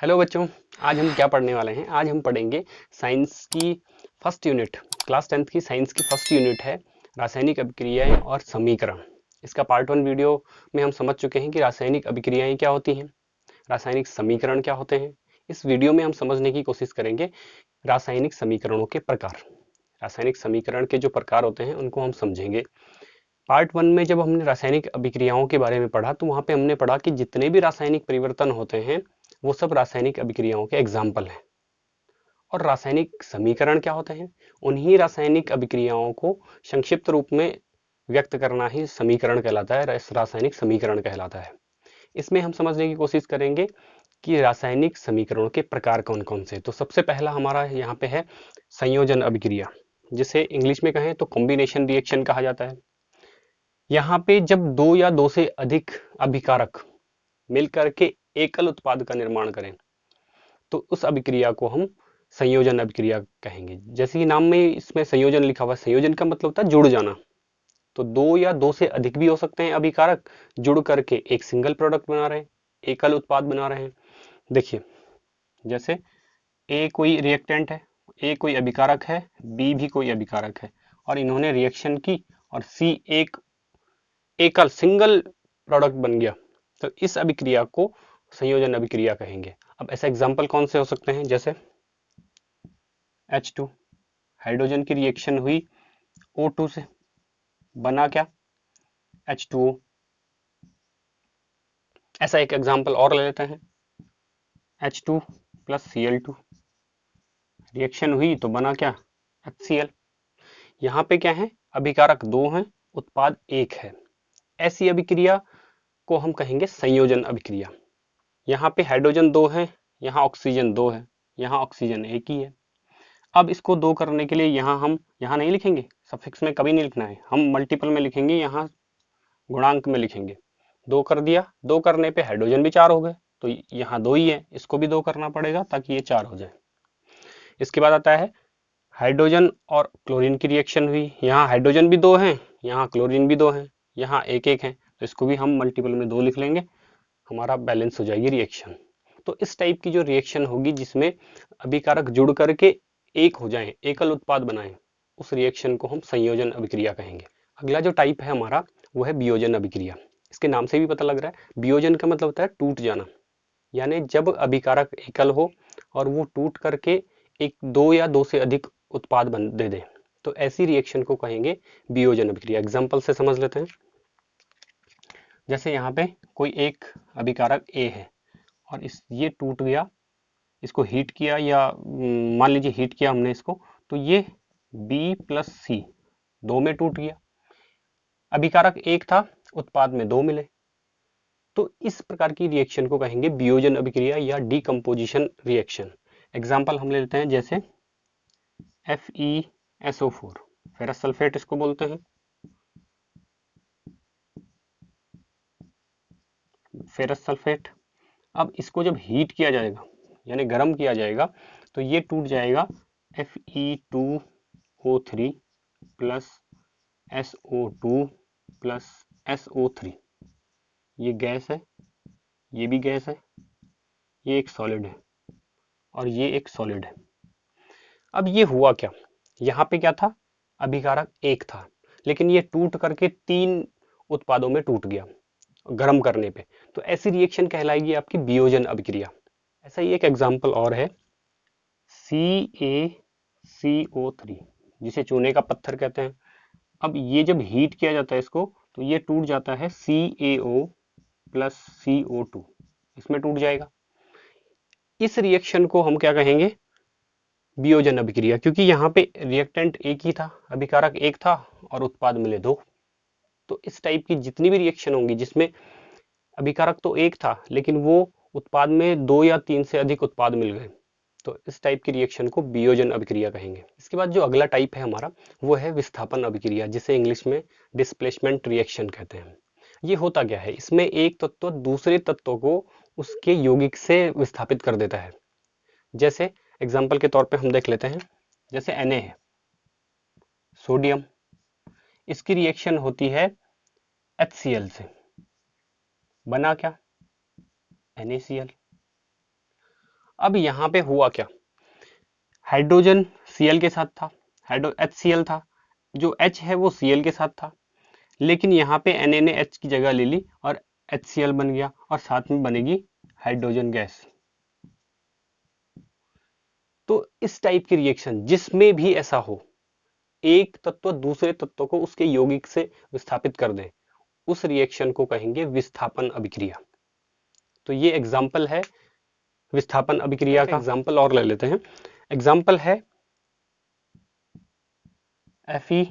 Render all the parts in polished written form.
Hello बच्चों, आज हम क्या पढ़ने वाले हैं। आज हम पढ़ेंगे साइंस की फर्स्ट यूनिट, क्लास 10th की साइंस की फर्स्ट यूनिट है रासायनिक अभिक्रियाएं और समीकरण। इसका पार्ट 1 वीडियो में हम समझ चुके हैं कि रासायनिक अभिक्रियाएं क्या होती हैं, रासायनिक समीकरण क्या होते हैं। इस वीडियो में हम समझने की कोशिश करेंगे रासायनिक समीकरणों के प्रकार। रासायनिक समीकरण के जो प्रकार होते हैं उनको हम समझेंगे। पार्ट 1 में जब हमने रासायनिक अभिक्रियाओं के बारे में पढ़ा तो वहां पे हमने पढ़ा कि जितने भी रासायनिक परिवर्तन होते हैं वो सब रासायनिक अभिक्रियाओं के एग्जाम्पल हैं। और रासायनिक समीकरण क्या होते हैं, उन्हीं रासायनिक अभिक्रियाओं को संक्षिप्त रूप में व्यक्त करना ही समीकरण कहलाता है, रासायनिक समीकरण कहलाता है। इसमें हम समझने की कोशिश करेंगे कि रासायनिक समीकरणों के प्रकार कौन कौन से। तो सबसे पहला हमारा यहाँ पे है संयोजन अभिक्रिया, जिसे इंग्लिश में कहें तो कॉम्बिनेशन रिएक्शन कहा जाता है। यहाँ पे जब दो या दो से अधिक अभिकारक मिलकर के एकल उत्पाद का निर्माण करें तो उस अभिक्रिया को हम संयोजन अभिक्रिया कहेंगे। जैसे कि नाम में इसमें संयोजन लिखा हुआ है, संयोजन का मतलब होता है जुड़ जाना। तो दो या दो से अधिक भी हो सकते हैं अभिकारक, जुड़ करके एक सिंगल प्रोडक्ट बना रहे हैं, एकल उत्पाद बना रहे हैं। देखिए, जैसे ए कोई रिएक्टेंट है, ए कोई अभिकारक है, बी भी कोई अभिकारक है, और इन्होंने रिएक्शन की और सी एक एकल सिंगल प्रोडक्ट बन गया, तो इस अभिक्रिया को संयोजन अभिक्रिया कहेंगे। अब ऐसे एग्जाम्पल कौन से हो सकते हैं, जैसे H2 हाइड्रोजन की रिएक्शन हुई O2 से, बना क्या, H2O। ऐसा एक एग्जाम्पल और ले लेते हैं, H2 प्लस Cl2 रिएक्शन हुई तो बना क्या, HCl। यहाँ पे क्या है, अभिकारक दो हैं, उत्पाद एक है। ऐसी अभिक्रिया को हम कहेंगे संयोजन अभिक्रिया। यहाँ पे हाइड्रोजन दो है, यहाँ ऑक्सीजन दो है, यहाँ ऑक्सीजन एक ही है। अब इसको दो करने के लिए हम यहाँ नहीं लिखेंगे, सफिक्स में कभी नहीं लिखना है, हम मल्टीपल में लिखेंगे, यहाँ गुणांक में लिखेंगे। दो कर दिया, दो करने पे हाइड्रोजन भी चार हो गए, तो यहाँ दो ही है, इसको भी दो करना पड़ेगा ताकि ये चार हो जाए। इसके बाद आता है हाइड्रोजन और क्लोरीन की रिएक्शन हुई, यहाँ हाइड्रोजन भी दो हैं, यहाँ क्लोरीन भी दो हैं, यहाँ एक एक है, तो इसको भी हम मल्टीपल में दो लिख लेंगे, हमारा बैलेंस हो जाएगी रिएक्शन। तो इस टाइप की जो रिएक्शन होगी जिसमें अभिकारक जुड़ करके एक हो जाए, एकल उत्पाद बनाए, उस रिएक्शन को हम संयोजन अभिक्रिया कहेंगे। अगला जो टाइप है हमारा वो है वियोजन अभिक्रिया। इसके नाम से भी पता लग रहा है, वियोजन का मतलब होता है टूट जाना, यानी जब अभिकारक एकल हो और वो टूट करके एक दो या दो से अधिक उत्पाद बन दे दे, तो ऐसी रिएक्शन को कहेंगे वियोजन अभिक्रिया। एग्जाम्पल से समझ लेते हैं, जैसे यहाँ पे कोई एक अभिकारक ए है और ये टूट गया, इसको हीट किया, या मान लीजिए हीट किया हमने इसको, तो ये बी प्लस सी दो में टूट गया। अभिकारक एक था, उत्पाद में दो मिले, तो इस प्रकार की रिएक्शन को कहेंगे वियोजन अभिक्रिया या डीकम्पोजिशन रिएक्शन। एग्जाम्पल हम ले लेते हैं, जैसे FeSO4 फेरस सल्फेट इसको बोलते हैं, फेरस सल्फेट। अब इसको जब हीट किया जाएगा यानी गर्म किया जाएगा तो ये टूट जाएगा Fe2O3 plus SO2 plus SO3। ये गैस है, ये भी गैस है, ये एक सॉलिड है और ये एक सॉलिड है। अब ये हुआ क्या, यहाँ पे क्या था, अभिकारक एक था, लेकिन ये टूट करके तीन उत्पादों में टूट गया गर्म करने पे, तो ऐसी रिएक्शन कहलाएगी आपकी वियोजन अभिक्रिया। ऐसा ही एक एग्जाम्पल और है CaCO3, जिसे चूने का पत्थर कहते हैं। अब ये जब हीट किया जाता है इसको, तो ये टूट जाता है CaO प्लस CO2, इसमें टूट जाएगा। इस रिएक्शन को हम क्या कहेंगे, वियोजन अभिक्रिया, क्योंकि यहाँ पे रिएक्टेंट एक ही था, अभिकारक एक था और उत्पाद मिले दो। तो इस टाइप की जितनी भी रिएक्शन होंगी जिसमें अभिकारक तो एक था लेकिन वो उत्पाद में दो या तीन से अधिक उत्पाद मिल गए, तो इस टाइप की रिएक्शन को वियोजन अभिक्रिया कहेंगे। इसके बाद जो अगला टाइप है हमारा वो है विस्थापन अभिक्रिया, जिसे इंग्लिश में डिस्प्लेसमेंट रिएक्शन कहते हैं। ये होता क्या है, इसमें एक तत्व दूसरे तत्व को उसके यौगिक से विस्थापित कर देता है। जैसे एग्जाम्पल के तौर पे हम देख लेते हैं, जैसे Na है, सोडियम, इसकी रिएक्शन होती है HCl से, बना क्या, NaCl। अब यहाँ पे हुआ क्या, हाइड्रोजन Cl के साथ था, HCl था, जो H है वो Cl के साथ था, लेकिन यहाँ पे Na ने H की जगह ले ली और HCl बन गया और साथ में बनेगी हाइड्रोजन गैस। तो इस टाइप की रिएक्शन जिसमें भी ऐसा हो, एक तत्व दूसरे तत्व को उसके यौगिक से विस्थापित कर दे, उस रिएक्शन को कहेंगे विस्थापन अभिक्रिया। तो ये एग्जाम्पल है विस्थापन अभिक्रिया का। एग्जाम्पल और ले लेते हैं। एग्जाम्पल है Fe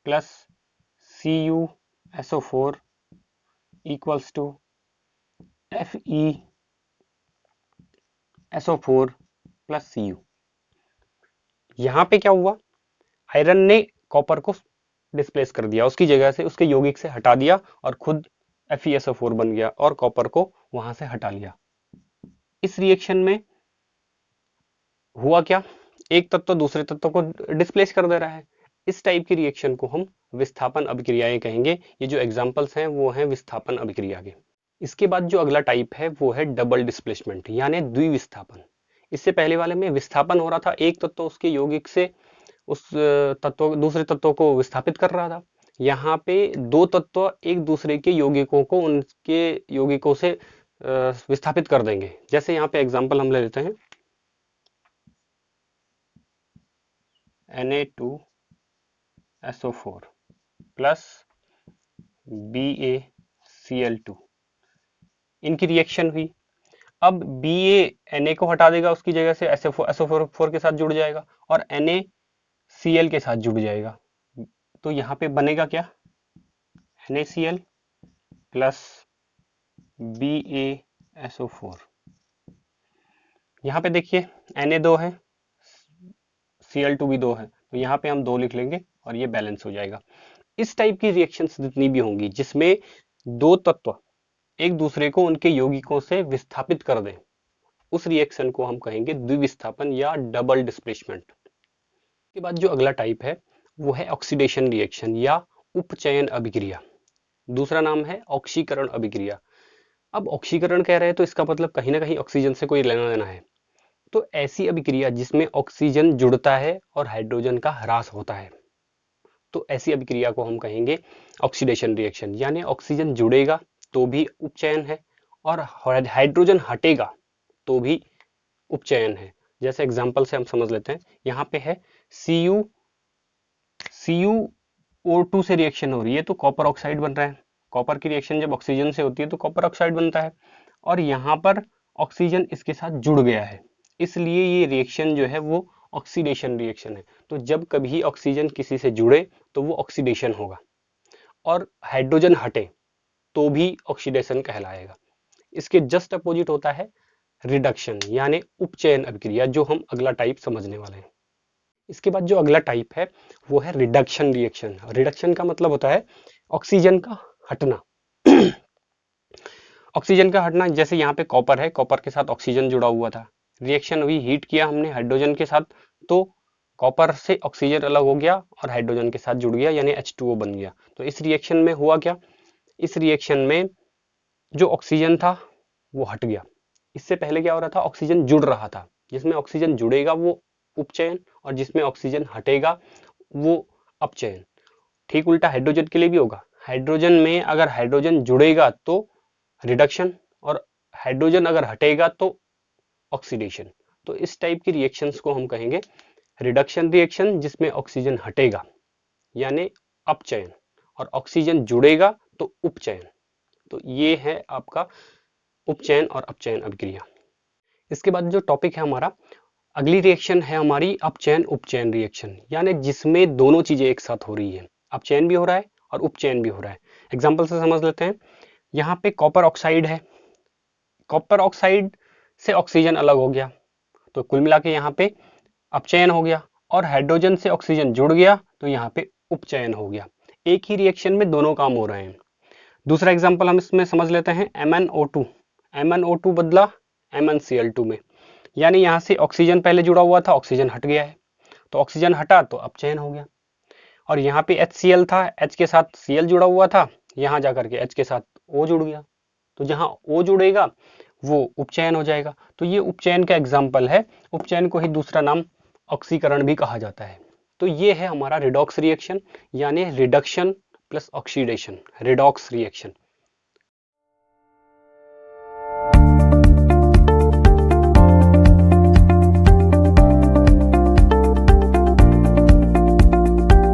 plus CuSO4 equals to FeSO4 plus Cu। यहाँ पे क्या हुआ, आयरन ने कॉपर को डिस्प्लेस कर दिया, उसकी जगह से उसके यौगिक से हटा दिया और खुद FeSO4 बन गया और कॉपर को वहां से हटा लिया। इस रिएक्शन में हुआ क्या, एक तत्व दूसरे तत्व को डिस्प्लेस कर दे रहा है। इस टाइप की रिएक्शन को हम विस्थापन अभिक्रियाएं कहेंगे। ये जो एग्जांपल्स हैं वो हैं विस्थापन अभिक्रिया के। इसके बाद जो अगला टाइप है वो है डबल डिस्प्लेसमेंट यानी द्विविस्थापन। इससे पहले वाले में विस्थापन हो रहा था, एक तत्व उसके यौगिक से उस तत्व दूसरे तत्व को विस्थापित कर रहा था। यहाँ पे दो तत्व एक दूसरे के यौगिकों को उनके यौगिकों से विस्थापित कर देंगे। जैसे यहाँ पे एग्जांपल हम ले लेते हैं Na2SO4 प्लस BaCl2, इनकी रिएक्शन हुई। अब Ba Na को हटा देगा, उसकी जगह से SO4 के साथ जुड़ जाएगा और NaCl के साथ जुड़ जाएगा। तो यहाँ पे बनेगा क्या, NaCl प्लस BaSO4। यहाँ पे देखिए Na 2 है, Cl2 भी 2 है, तो यहाँ पे हम 2 लिख लेंगे और ये बैलेंस हो जाएगा। इस टाइप की रिएक्शंस जितनी भी होंगी जिसमें दो तत्व एक दूसरे को उनके यौगिकों से विस्थापित कर दें, उस रिएक्शन को हम कहेंगे द्विविस्थापन या डबल डिस्प्लेसमेंट। के बाद जो अगला टाइप है वो है ऑक्सीडेशन रिएक्शन या उपचयन अभिक्रिया। दूसरा नाम है ऑक्सीकरण अभिक्रिया। अब ऑक्सीकरण कह रहे हैं तो इसका मतलब कहीं ना कहीं ऑक्सीजन से कोई लेना देना है। तो ऐसी अभिक्रिया जिसमें ऑक्सीजन जुड़ता है और हाइड्रोजन का ह्रास होता है, तो ऐसी अभिक्रिया को हम कहेंगे ऑक्सीडेशन रिएक्शन। यानी ऑक्सीजन जुड़ेगा तो भी उपचयन है और हाइड्रोजन हटेगा तो भी उपचयन है। जैसे एग्जांपल से हम समझ लेते हैं, यहाँ पे है CuO2 से रिएक्शन हो रही है तो कॉपर ऑक्साइड बन रहा है। कॉपर की रिएक्शन जब ऑक्सीजन से होती है तो कॉपर ऑक्साइड बनता है और यहाँ पर ऑक्सीजन इसके साथ जुड़ गया है, इसलिए ये रिएक्शन जो है वो ऑक्सीडेशन रिएक्शन है। तो जब कभी ऑक्सीजन किसी से जुड़े तो वो ऑक्सीडेशन होगा और हाइड्रोजन हटे तो भी ऑक्सीडेशन कहलाएगा। इसके जस्ट अपोजिट होता है रिडक्शन यानी उपचयन अभिक्रिया, जो हम अगला टाइप समझने वाले हैं। इसके बाद जो अगला टाइप है वो है रिडक्शन रिएक्शन। रिडक्शन का मतलब होता है ऑक्सीजन का हटना। ऑक्सीजन का हटना, जैसे यहाँ पे कॉपर है, कॉपर के साथ ऑक्सीजन जुड़ा हुआ था, रिएक्शन हुई, हीट किया हमने हाइड्रोजन के साथ, तो कॉपर से ऑक्सीजन अलग हो गया और हाइड्रोजन के साथ जुड़ गया यानी H2O बन गया। तो इस रिएक्शन में हुआ क्या, इस रिएक्शन में जो ऑक्सीजन था वो हट गया। इससे पहले क्या हो रहा था, ऑक्सीजन जुड़ रहा था। जिसमें ऑक्सीजन जुड़ेगा वो उपचयन और जिसमें ऑक्सीजन हटेगा वो अपचयन। ठीक उल्टा हाइड्रोजन के लिए भी होगा। हाइड्रोजन में अगर हाइड्रोजन जुड़ेगा तो रिडक्शन और हाइड्रोजन अगर हटेगा तो ऑक्सीडेशन। तो इस टाइप की रिएक्शंस को हम कहेंगे रिडक्शन रिएक्शन, जिसमें ऑक्सीजन हटेगा यानी अपचयन और ऑक्सीजन जुड़ेगा तो उपचयन। तो ये है आपका उपचयन और अपचयन अभिक्रिया। इसके बाद जो टॉपिक है हमारा, अगली रिएक्शन है हमारी अपचयन उपचयन रिएक्शन, यानी जिसमें दोनों चीजें एक साथ हो रही है, अपचयन भी हो रहा है और उपचयन भी हो रहा है। एग्जाम्पल से समझ लेते हैं। यहाँ पे कॉपर ऑक्साइड है, कॉपर ऑक्साइड से ऑक्सीजन अलग हो गया तो कुल मिला के यहाँ पे अपचयन हो गया और हाइड्रोजन से ऑक्सीजन जुड़ गया तो यहाँ पे उपचयन हो गया। एक ही रिएक्शन में दोनों काम हो रहे हैं। दूसरा एग्जाम्पल हम इसमें समझ लेते हैं, MnO2। MnO2 बदला MnCl2 में, यानी यहाँ से ऑक्सीजन पहले जुड़ा हुआ था, ऑक्सीजन हट गया है, तो ऑक्सीजन हटा तो अपचयन हो गया। और यहाँ पे HCl था, H के साथ Cl जुड़ा हुआ था, यहाँ जाकर के H के साथ O जुड़ गया। तो जहाँ O जुड़ेगा वो उपचयन हो जाएगा। तो ये उपचयन का एग्जाम्पल है। उपचयन को ही दूसरा नाम ऑक्सीकरण भी कहा जाता है। तो ये है हमारा रिडॉक्स रिएक्शन, यानी reduction plus oxidation, redox reaction.